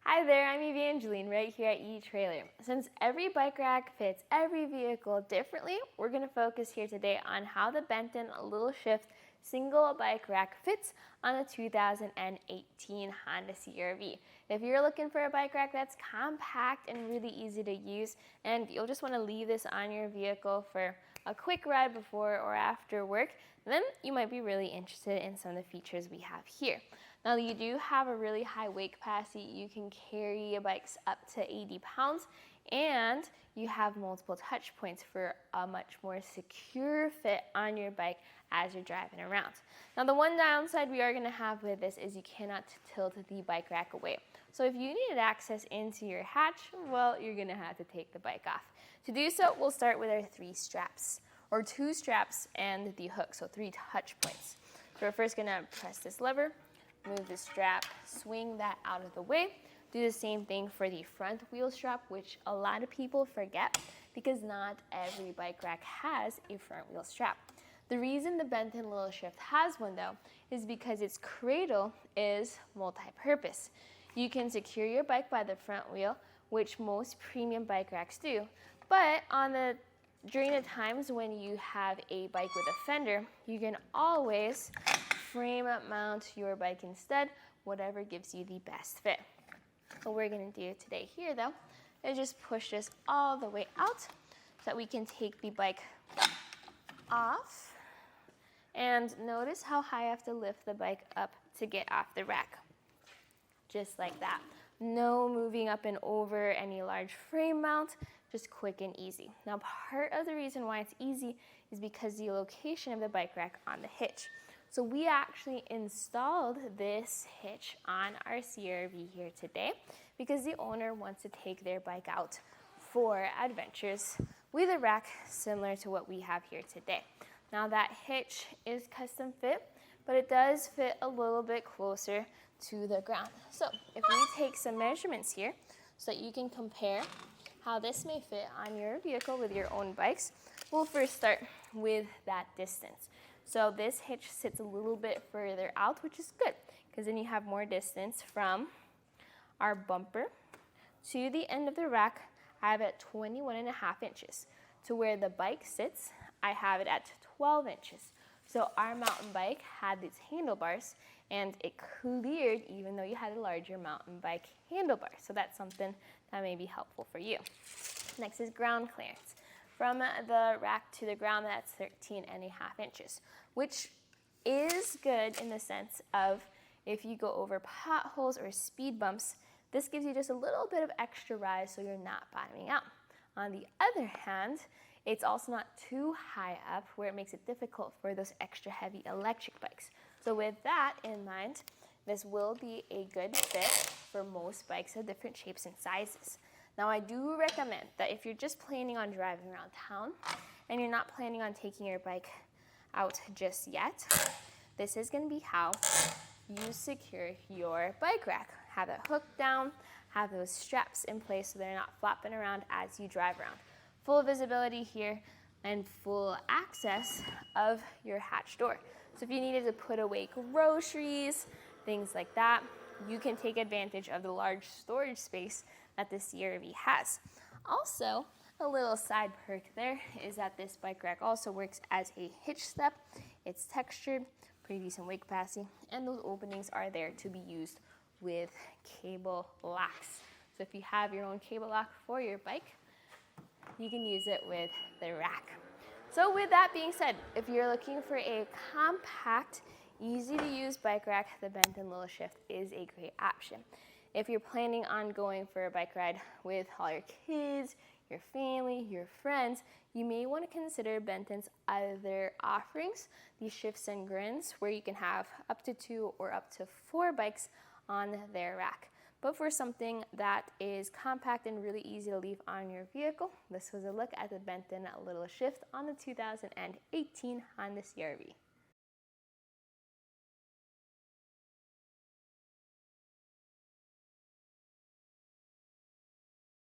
Hi there, I'm Evangeline right here at etrailer. Since every bike rack fits every vehicle differently, we're going to focus here today on how the Benton LittleShift single bike rack fits on a 2018 Honda CR-V. If you're looking for a bike rack that's compact and really easy to use, and you'll just want to leave this on your vehicle for a quick ride before or after work, then you might be really interested in some of the features we have here. Now, you do have a really high weight capacity. You can carry your bikes up to 80 pounds, and you have multiple touch points for a much more secure fit on your bike as you're driving around. Now, the one downside we are going to have with this is you cannot tilt the bike rack away. So if you needed access into your hatch, well, you're going to have to take the bike off. To do so, we'll start with our 3 straps, or 2 straps and the hook, so 3 touch points. So we're first going to press this lever, move the strap, swing that out of the way. Do the same thing for the front wheel strap, which a lot of people forget because not every bike rack has a front wheel strap. The reason the Benton LittleShift has one though is because its cradle is multi-purpose. You can secure your bike by the front wheel, which most premium bike racks do, but during the times when you have a bike with a fender, you can always frame mount your bike instead, whatever gives you the best fit. What we're going to do today here though is just push this all the way out so that we can take the bike off. And notice how high I have to lift the bike up to get off the rack. Just like that. No moving up and over any large frame mount, just quick and easy. Now, part of the reason why it's easy is because the location of the bike rack on the hitch. So we actually installed this hitch on our CR-V here today because the owner wants to take their bike out for adventures with a rack similar to what we have here today. Now, that hitch is custom fit, but it does fit a little bit closer to the ground. So if we take some measurements here so that you can compare how this may fit on your vehicle with your own bikes, we'll first start with that distance. So this hitch sits a little bit further out, which is good because then you have more distance from our bumper to the end of the rack. I have it at 21.5 inches. To where the bike sits, I have it at 12 inches. So our mountain bike had these handlebars and it cleared even though you had a larger mountain bike handlebar. So that's something that may be helpful for you. Next is ground clearance. From the rack to the ground, that's 13.5 inches, which is good in the sense of if you go over potholes or speed bumps, this gives you just a little bit of extra rise so you're not bottoming out. On the other hand, it's also not too high up where it makes it difficult for those extra heavy electric bikes. So with that in mind, this will be a good fit for most bikes of different shapes and sizes. Now, I do recommend that if you're just planning on driving around town and you're not planning on taking your bike out just yet, this is going to be how you secure your bike rack. Have it hooked down, have those straps in place so they're not flopping around as you drive around. Full visibility here and full access of your hatch door. So if you needed to put away groceries, things like that, you can take advantage of the large storage space that the CR-V has. Also, a little side perk there is that this bike rack also works as a hitch step. It's textured, pretty decent weight capacity, and those openings are there to be used with cable locks. So if you have your own cable lock for your bike, you can use it with the rack. So with that being said, if you're looking for a compact, easy to use bike rack, the Benton LittleShift is a great option. If you're planning on going for a bike ride with all your kids, your family, your friends, you may want to consider Benton's other offerings, these shifts and grins, where you can have up to 2 or up to 4 bikes on their rack. But for something that is compact and really easy to leave on your vehicle, this was a look at the Benton LittleShift on the 2018 Honda CR-V.